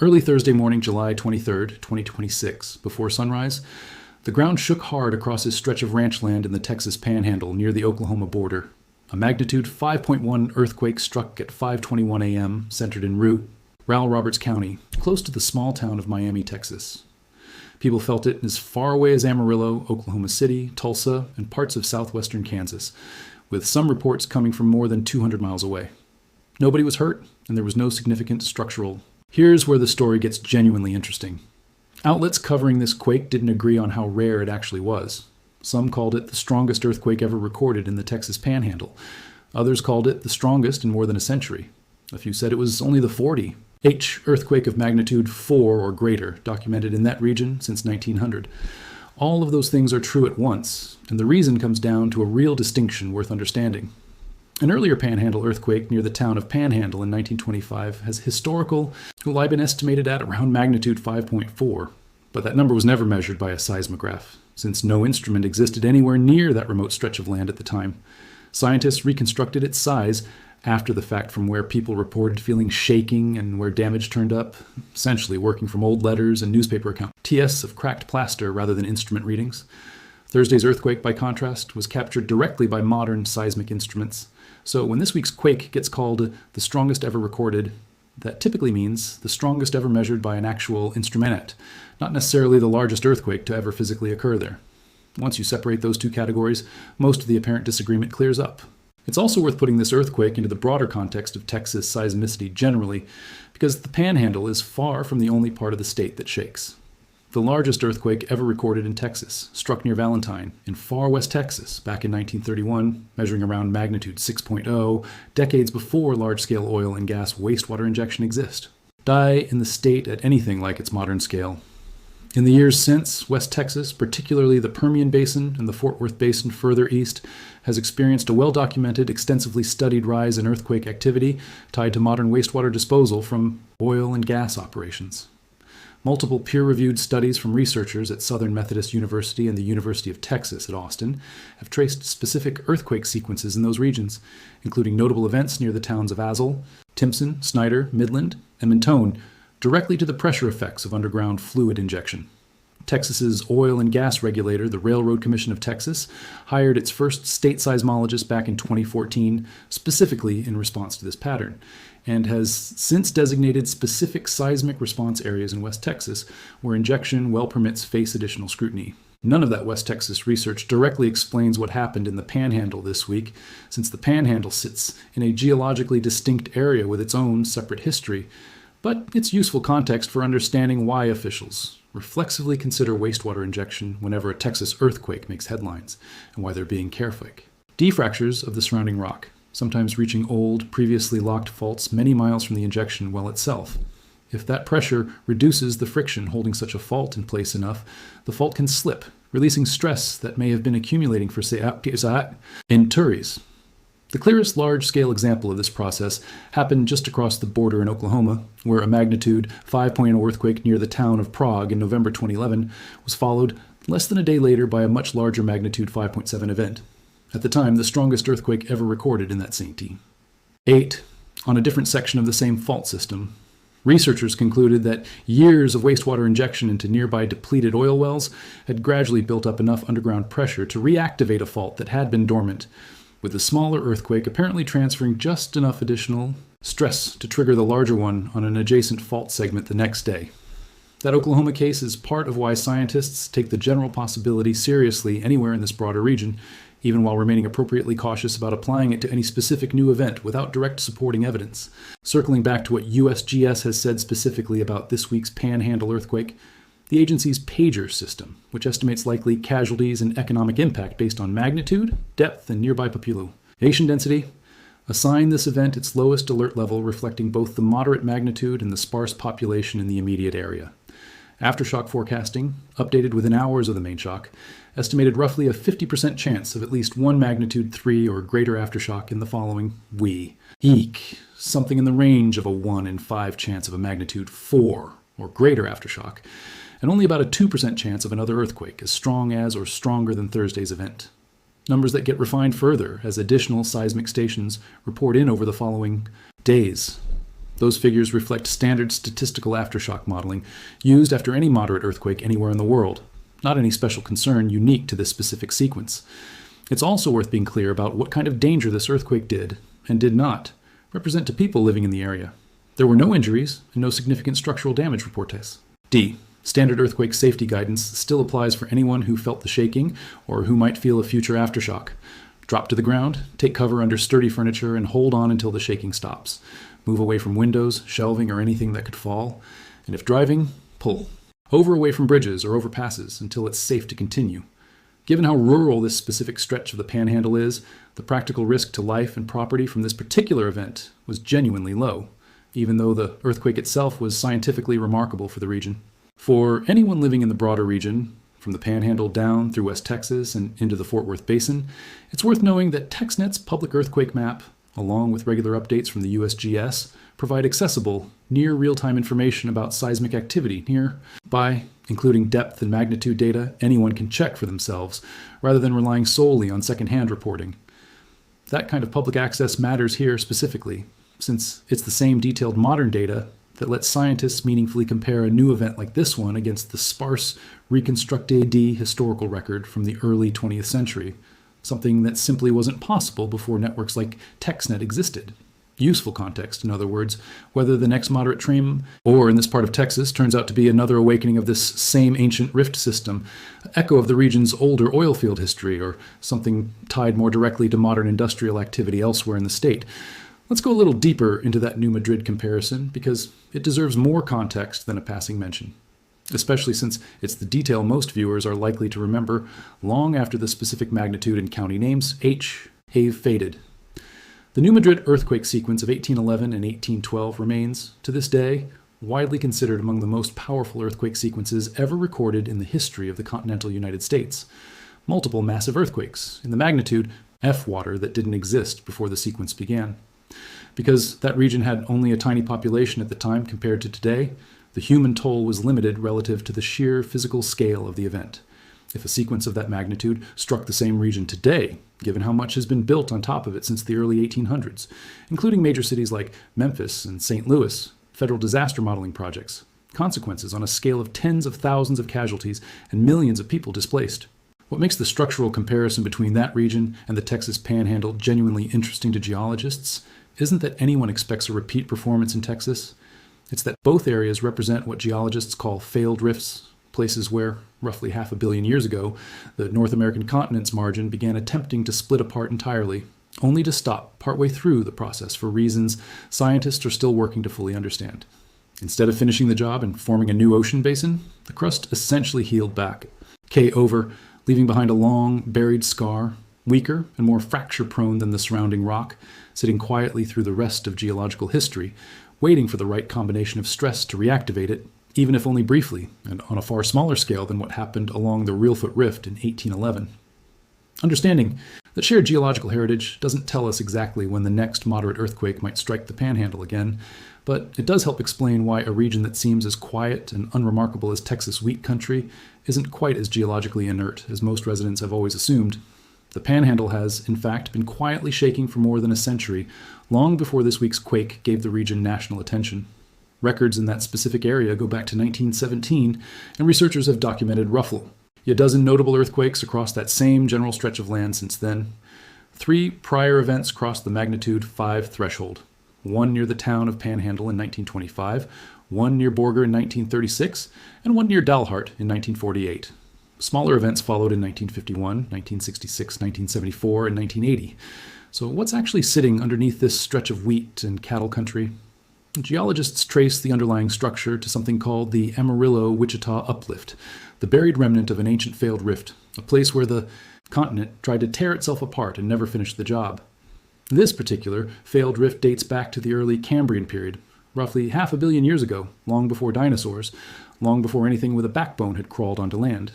Early Thursday morning, July 23rd, 2026, before sunrise, the ground shook hard across a stretch of ranch land in the Texas Panhandle near the Oklahoma border. A magnitude 5.1 earthquake struck at 5:21 a.m., centered en route, Ral Roberts County, close to the small town of Miami, Texas. People felt it as far away as Amarillo, Oklahoma City, Tulsa, and parts of southwestern Kansas, with some reports coming from more than 200 miles away. Nobody was hurt, and there was no significant structural. Here's where the story gets genuinely interesting. Outlets covering this quake didn't agree on how rare it actually was. Some called it the strongest earthquake ever recorded in the Texas Panhandle. Others called it the strongest in more than a century. A few said it was only the 40H earthquake of magnitude 4 or greater, documented in that region since 1900. All of those things are true at once, and the reason comes down to a real distinction worth understanding. An earlier Panhandle earthquake near the town of Panhandle in 1925 has historical, been estimated at around magnitude 5.4, but that number was never measured by a seismograph, since no instrument existed anywhere near that remote stretch of land at the time. Scientists reconstructed its size after the fact from where people reported feeling shaking and where damage turned up, essentially working from old letters and newspaper accounts. TS of cracked plaster rather than instrument readings. Thursday's earthquake, by contrast, was captured directly by modern seismic instruments. So when this week's quake gets called the strongest ever recorded, that typically means the strongest ever measured by an actual instrument, not necessarily the largest earthquake to ever physically occur there. Once you separate those two categories, most of the apparent disagreement clears up. It's also worth putting this earthquake into the broader context of Texas seismicity generally, because the Panhandle is far from the only part of the state that shakes. The largest earthquake ever recorded in Texas struck near Valentine in far west Texas back in 1931, measuring around magnitude 6.0, decades before large-scale oil and gas wastewater injection exist. Die in the state at anything like its modern scale. In the years since, West Texas, particularly the Permian Basin and the Fort Worth Basin further east, has experienced a well-documented, extensively studied rise in earthquake activity tied to modern wastewater disposal from oil and gas operations. Multiple peer-reviewed studies from researchers at Southern Methodist University and the University of Texas at Austin have traced specific earthquake sequences in those regions, including notable events near the towns of Azle, Timpson, Snyder, Midland, and Mentone, directly to the pressure effects of underground fluid injection. Texas's oil and gas regulator, the Railroad Commission of Texas, hired its first state seismologist back in 2014, specifically in response to this pattern, and has since designated specific seismic response areas in West Texas where injection well permits face additional scrutiny. None of that West Texas research directly explains what happened in the Panhandle this week, since the Panhandle sits in a geologically distinct area with its own separate history, but it's useful context for understanding why officials reflexively consider wastewater injection whenever a Texas earthquake makes headlines, and why they're being careful. Defractures of the surrounding rock, sometimes reaching old, previously locked faults many miles from the injection well itself. If that pressure reduces the friction holding such a fault in place enough, the fault can slip, releasing stress that may have been accumulating for in Turries. The clearest large-scale example of this process happened just across the border in Oklahoma, where a magnitude 5.0 earthquake near the town of Prague in November 2011 was followed less than a day later by a much larger magnitude 5.7 event. At the time, the strongest earthquake ever recorded in that city. 8. On a different section of the same fault system. Researchers concluded that years of wastewater injection into nearby depleted oil wells had gradually built up enough underground pressure to reactivate a fault that had been dormant, with the smaller earthquake apparently transferring just enough additional stress to trigger the larger one on an adjacent fault segment the next day. That Oklahoma case is part of why scientists take the general possibility seriously anywhere in this broader region, even while remaining appropriately cautious about applying it to any specific new event without direct supporting evidence. Circling back to what USGS has said specifically about this week's Panhandle earthquake, the agency's pager system, which estimates likely casualties and economic impact based on magnitude, depth, and nearby population density, assign this event its lowest alert level, reflecting both the moderate magnitude and the sparse population in the immediate area. Aftershock forecasting, updated within hours of the main shock, estimated roughly a 50% chance of at least one magnitude 3 or greater aftershock in the following Eek, something in the range of a 1 in 5 chance of a magnitude 4 or greater aftershock, and only about a 2% chance of another earthquake as strong as or stronger than Thursday's event. Numbers that get refined further as additional seismic stations report in over the following days. Those figures reflect standard statistical aftershock modeling used after any moderate earthquake anywhere in the world, not any special concern unique to this specific sequence. It's also worth being clear about what kind of danger this earthquake did, and did not, represent to people living in the area. There were no injuries and no significant structural damage reported. D. Standard earthquake safety guidance still applies for anyone who felt the shaking or who might feel a future aftershock. Drop to the ground, take cover under sturdy furniture, and hold on until the shaking stops. Move away from windows, shelving, or anything that could fall. And if driving, pull. Over away from bridges or overpasses until it's safe to continue. Given how rural this specific stretch of the Panhandle is, the practical risk to life and property from this particular event was genuinely low, even though the earthquake itself was scientifically remarkable for the region. For anyone living in the broader region, from the Panhandle down through West Texas and into the Fort Worth Basin, it's worth knowing that TexNet's public earthquake map, along with regular updates from the USGS, provide accessible, near real-time information about seismic activity nearby, including depth and magnitude data anyone can check for themselves, rather than relying solely on second-hand reporting. That kind of public access matters here specifically, since it's the same detailed modern data that lets scientists meaningfully compare a new event like this one against the sparse, reconstructed historical record from the early 20th century, something that simply wasn't possible before networks like TexNet existed. Useful context, in other words, whether the next moderate tremor, or in this part of Texas, turns out to be another awakening of this same ancient rift system, an echo of the region's older oil field history, or something tied more directly to modern industrial activity elsewhere in the state. Let's go a little deeper into that New Madrid comparison, because it deserves more context than a passing mention, especially since it's the detail most viewers are likely to remember long after the specific magnitude and county names have faded. The New Madrid earthquake sequence of 1811 and 1812 remains, to this day, widely considered among the most powerful earthquake sequences ever recorded in the history of the continental United States. Multiple massive earthquakes, in the magnitude F water that didn't exist before the sequence began. Because that region had only a tiny population at the time compared to today, the human toll was limited relative to the sheer physical scale of the event. If a sequence of that magnitude struck the same region today, given how much has been built on top of it since the early 1800s, including major cities like Memphis and St. Louis, federal disaster modeling projects, consequences on a scale of tens of thousands of casualties and millions of people displaced. What makes the structural comparison between that region and the Texas Panhandle genuinely interesting to geologists isn't that anyone expects a repeat performance in Texas. It's that both areas represent what geologists call failed rifts, places where, roughly 500 million years ago, the North American continent's margin began attempting to split apart entirely, only to stop partway through the process for reasons scientists are still working to fully understand. Instead of finishing the job and forming a new ocean basin, the crust essentially healed back, over, leaving behind a long, buried scar, weaker and more fracture-prone than the surrounding rock, sitting quietly through the rest of geological history, waiting for the right combination of stress to reactivate it, even if only briefly, and on a far smaller scale than what happened along the Reelfoot Rift in 1811. Understanding that shared geological heritage doesn't tell us exactly when the next moderate earthquake might strike the Panhandle again, but it does help explain why a region that seems as quiet and unremarkable as Texas wheat country isn't quite as geologically inert as most residents have always assumed. The Panhandle has, in fact, been quietly shaking for more than a century, long before this week's quake gave the region national attention. Records in that specific area go back to 1917, and researchers have documented roughly a dozen notable earthquakes across that same general stretch of land since then. 3 prior events crossed the magnitude 5 threshold, one near the town of Panhandle in 1925, one near Borger in 1936, and one near Dalhart in 1948. Smaller events followed in 1951, 1966, 1974, and 1980. So what's actually sitting underneath this stretch of wheat and cattle country? Geologists trace the underlying structure to something called the Amarillo-Wichita Uplift, the buried remnant of an ancient failed rift, a place where the continent tried to tear itself apart and never finished the job. This particular failed rift dates back to the early Cambrian period, roughly 500 million years ago, long before dinosaurs, long before anything with a backbone had crawled onto land.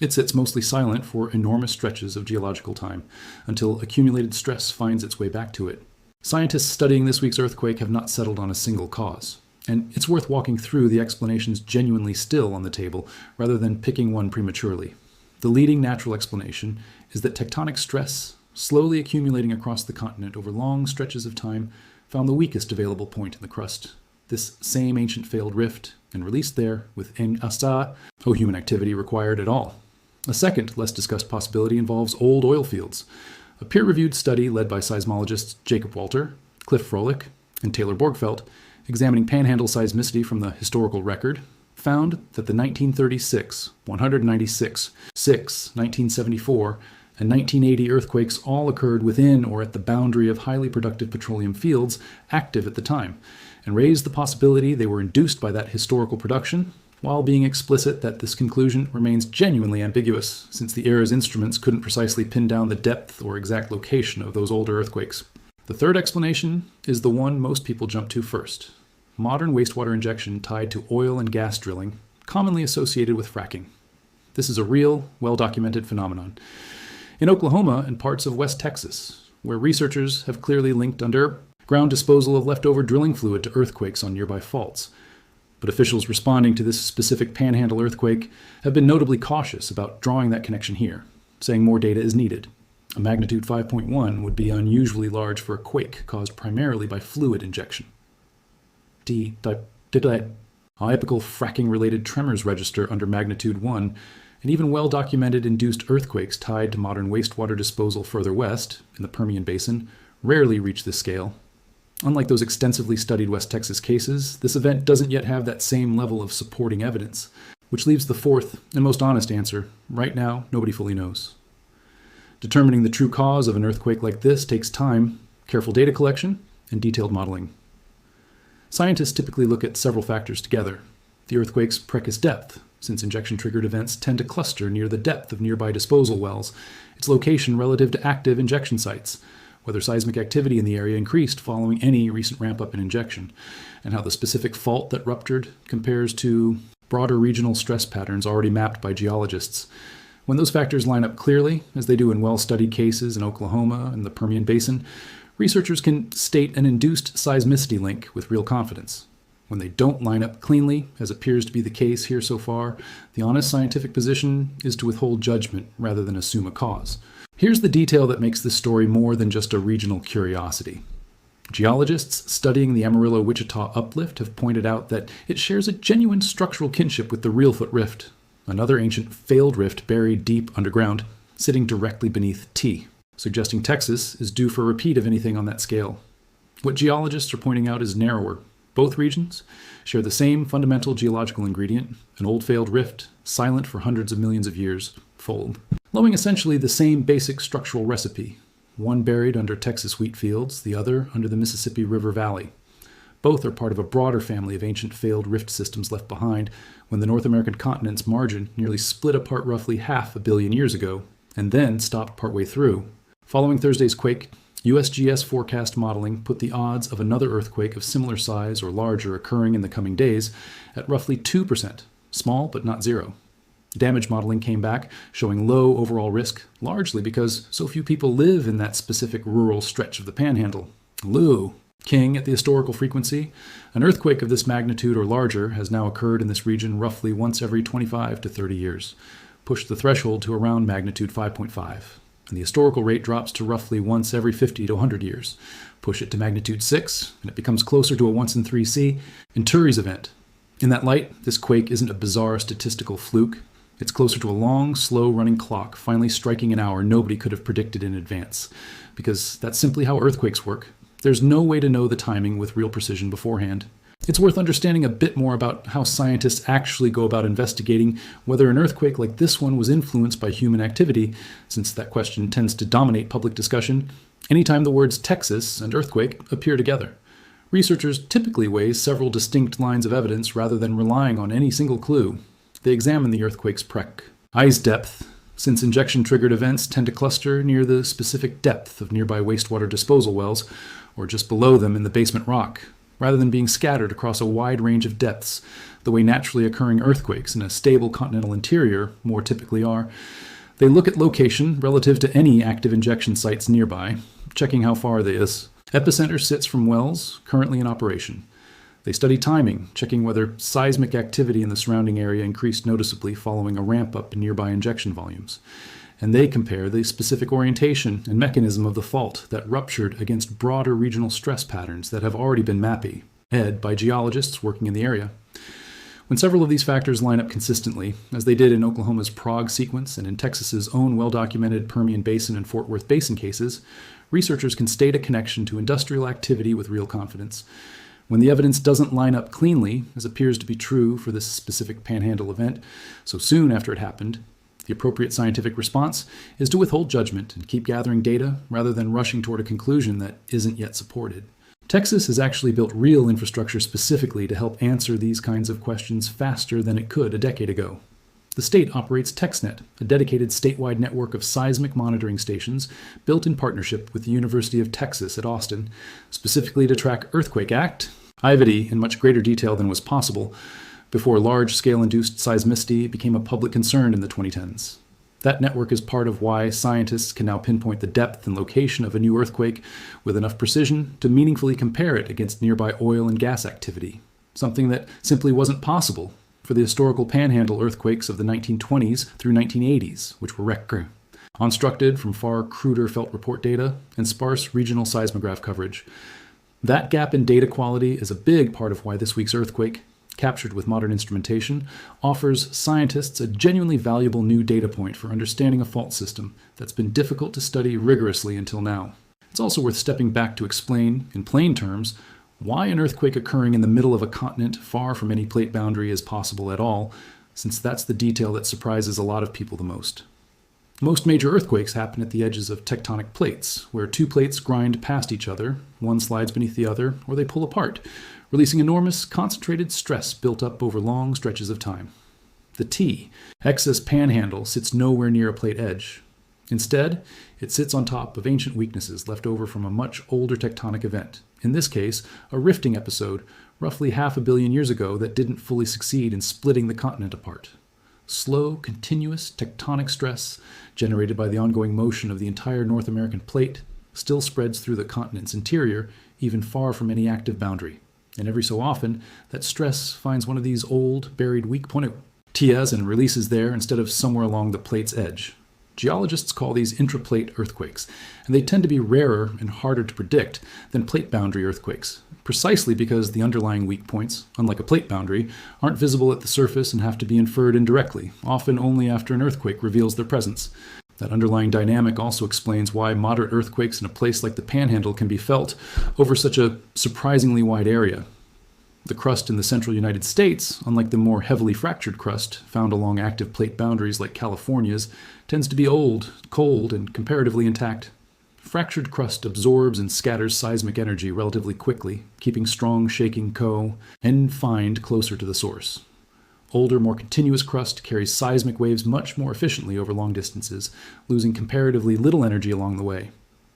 It sits mostly silent for enormous stretches of geological time, until accumulated stress finds its way back to it. Scientists studying this week's earthquake have not settled on a single cause, and it's worth walking through the explanations genuinely still on the table, rather than picking one prematurely. The leading natural explanation is that tectonic stress, slowly accumulating across the continent over long stretches of time, found the weakest available point in the crust, this same ancient failed rift and released there with no human activity required at all. A second, less discussed possibility involves old oil fields. A peer-reviewed study led by seismologists Jacob Walter, Cliff Froelich, and Taylor Borgfeldt, examining panhandle seismicity from the historical record, found that the 1936, 196, 6, 1974, and 1980 earthquakes all occurred within or at the boundary of highly productive petroleum fields active at the time, and raised the possibility they were induced by that historical production, while being explicit that this conclusion remains genuinely ambiguous, since the era's instruments couldn't precisely pin down the depth or exact location of those older earthquakes. The third explanation is the one most people jump to first: modern wastewater injection tied to oil and gas drilling, commonly associated with fracking. This is a real, well-documented phenomenon. In Oklahoma and parts of West Texas, where researchers have clearly linked underground disposal of leftover drilling fluid to earthquakes on nearby faults. But officials responding to this specific panhandle earthquake have been notably cautious about drawing that connection here, saying more data is needed. A magnitude 5.1 would be unusually large for a quake caused primarily by fluid injection. Atypical fracking-related tremors register under magnitude 1, and even well-documented induced earthquakes tied to modern wastewater disposal further west, in the Permian Basin, rarely reach this scale. Unlike those extensively studied West Texas cases, this event doesn't yet have that same level of supporting evidence, which leaves the fourth and most honest answer: right now, nobody fully knows. Determining the true cause of an earthquake like this takes time, careful data collection, and detailed modeling. Scientists typically look at several factors together: the earthquake's precise depth, since injection-triggered events tend to cluster near the depth of nearby disposal wells, its location relative to active injection sites, whether seismic activity in the area increased following any recent ramp-up in injection, and how the specific fault that ruptured compares to broader regional stress patterns already mapped by geologists. When those factors line up clearly, as they do in well-studied cases in Oklahoma and the Permian Basin, researchers can state an induced seismicity link with real confidence. When they don't line up cleanly, as appears to be the case here so far, the honest scientific position is to withhold judgment rather than assume a cause. Here's the detail that makes this story more than just a regional curiosity. Geologists studying the Amarillo-Wichita uplift have pointed out that it shares a genuine structural kinship with the Reelfoot Rift, another ancient failed rift buried deep underground, sitting directly beneath T, suggesting Texas is due for a repeat of anything on that scale. What geologists are pointing out is narrower. Both regions share the same fundamental geological ingredient, an old failed rift, silent for hundreds of millions of years, fold, following essentially the same basic structural recipe, one buried under Texas wheat fields, the other under the Mississippi River Valley. Both are part of a broader family of ancient failed rift systems left behind when the North American continent's margin nearly split apart roughly 500 million years ago, and then stopped partway through. Following Thursday's quake, USGS forecast modeling put the odds of another earthquake of similar size or larger occurring in the coming days at roughly 2%, small but not zero. Damage modeling came back, showing low overall risk, largely because so few people live in that specific rural stretch of the Panhandle. Lou, king at the historical frequency, an earthquake of this magnitude or larger has now occurred in this region roughly once every 25 to 30 years, pushed the threshold to around magnitude 5.5. And the historical rate drops to roughly once every 50 to 100 years. Push it to magnitude 6, and it becomes closer to a once in 3C Venturi's event. In that light, this quake isn't a bizarre statistical fluke. It's closer to a long, slow-running clock finally striking an hour nobody could have predicted in advance. Because that's simply how earthquakes work. There's no way to know the timing with real precision beforehand. It's worth understanding a bit more about how scientists actually go about investigating whether an earthquake like this one was influenced by human activity, since that question tends to dominate public discussion anytime the words Texas and earthquake appear together. Researchers typically weigh several distinct lines of evidence rather than relying on any single clue. They examine the earthquake's ice depth, since injection-triggered events tend to cluster near the specific depth of nearby wastewater disposal wells, or just below them in the basement rock, rather than being scattered across a wide range of depths, the way naturally occurring earthquakes in a stable continental interior more typically are. They look at location relative to any active injection sites nearby, checking how far they is. Epicenter sits from wells currently in operation. They study timing, checking whether seismic activity in the surrounding area increased noticeably following a ramp-up in nearby injection volumes. And they compare the specific orientation and mechanism of the fault that ruptured against broader regional stress patterns that have already been mappy. by geologists working in the area. When several of these factors line up consistently, as they did in Oklahoma's Prague sequence and in Texas's own well-documented Permian Basin and Fort Worth Basin cases, researchers can state a connection to industrial activity with real confidence. When the evidence doesn't line up cleanly, as appears to be true for this specific Panhandle event, so soon after it happened, the appropriate scientific response is to withhold judgment and keep gathering data rather than rushing toward a conclusion that isn't yet supported. Texas has actually built real infrastructure specifically to help answer these kinds of questions faster than it could a decade ago. The state operates TexNet, a dedicated statewide network of seismic monitoring stations built in partnership with the University of Texas at Austin, specifically to track earthquake activity in much greater detail than was possible before large-scale induced seismicity became a public concern in the 2010s. That network is part of why scientists can now pinpoint the depth and location of a new earthquake with enough precision to meaningfully compare it against nearby oil and gas activity, something that simply wasn't possible for the historical Panhandle earthquakes of the 1920s through 1980s, which were reconstructed from far cruder felt report data and sparse regional seismograph coverage. That gap in data quality is a big part of why this week's earthquake, captured with modern instrumentation, offers scientists a genuinely valuable new data point for understanding a fault system that's been difficult to study rigorously until now. It's also worth stepping back to explain, in plain terms, why an earthquake occurring in the middle of a continent far from any plate boundary is possible at all, since that's the detail that surprises a lot of people the most. Most major earthquakes happen at the edges of tectonic plates, where two plates grind past each other, one slides beneath the other, or they pull apart, releasing enormous concentrated stress built up over long stretches of time. The Texas Panhandle sits nowhere near a plate edge. Instead, it sits on top of ancient weaknesses left over from a much older tectonic event, in this case, a rifting episode roughly 500 million years ago that didn't fully succeed in splitting the continent apart. Slow, continuous tectonic stress generated by the ongoing motion of the entire North American plate still spreads through the continent's interior, even far from any active boundary. And every so often, that stress finds one of these old, buried weak points and releases there instead of somewhere along the plate's edge. Geologists call these intraplate earthquakes, and they tend to be rarer and harder to predict than plate boundary earthquakes, precisely because the underlying weak points, unlike a plate boundary, aren't visible at the surface and have to be inferred indirectly, often only after an earthquake reveals their presence. That underlying dynamic also explains why moderate earthquakes in a place like the Panhandle can be felt over such a surprisingly wide area. The crust in the central United States, unlike the more heavily fractured crust found along active plate boundaries like California's, tends to be old, cold, and comparatively intact. Fractured crust absorbs and scatters seismic energy relatively quickly, keeping strong shaking and find closer to the source. Older, more continuous crust carries seismic waves much more efficiently over long distances, losing comparatively little energy along the way.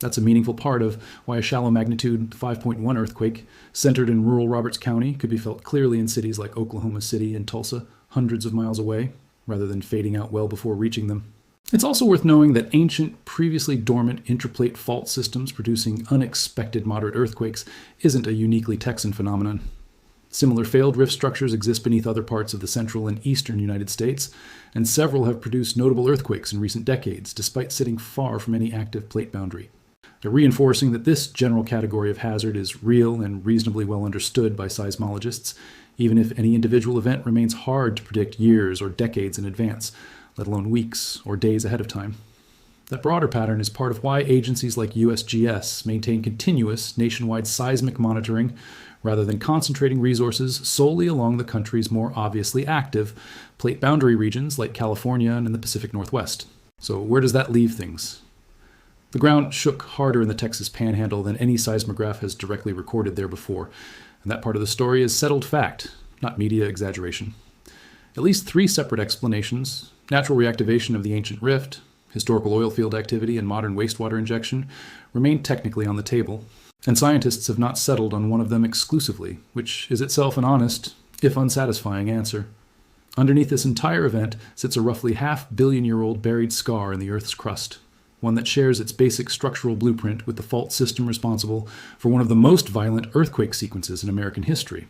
That's a meaningful part of why a shallow magnitude 5.1 earthquake centered in rural Roberts County could be felt clearly in cities like Oklahoma City and Tulsa, hundreds of miles away, rather than fading out well before reaching them. It's also worth knowing that ancient, previously dormant intraplate fault systems producing unexpected moderate earthquakes isn't a uniquely Texan phenomenon. Similar failed rift structures exist beneath other parts of the central and eastern United States, and several have produced notable earthquakes in recent decades, despite sitting far from any active plate boundary. They're reinforcing that this general category of hazard is real and reasonably well understood by seismologists, even if any individual event remains hard to predict years or decades in advance, let alone weeks or days ahead of time. That broader pattern is part of why agencies like USGS maintain continuous nationwide seismic monitoring rather than concentrating resources solely along the country's more obviously active plate boundary regions like California and in the Pacific Northwest. So where does that leave things? The ground shook harder in the Texas Panhandle than any seismograph has directly recorded there before, and that part of the story is settled fact, not media exaggeration. At least 3 separate explanations, natural reactivation of the ancient rift, historical oil field activity, and modern wastewater injection, remain technically on the table, and scientists have not settled on one of them exclusively, which is itself an honest, if unsatisfying, answer. Underneath this entire event sits a roughly 500 million-year-old buried scar in the Earth's crust, one that shares its basic structural blueprint with the fault system responsible for one of the most violent earthquake sequences in American history.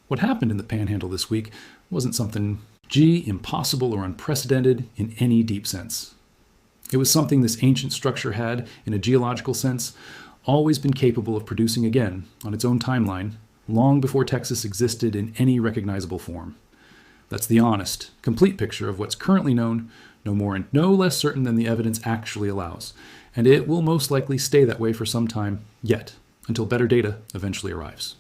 What happened in the Panhandle this week wasn't something, impossible or unprecedented in any deep sense. It was something this ancient structure had, in a geological sense, always been capable of producing again, on its own timeline, long before Texas existed in any recognizable form. That's the honest, complete picture of what's currently known, no more and no less certain than the evidence actually allows. And it will most likely stay that way for some time yet, until better data eventually arrives.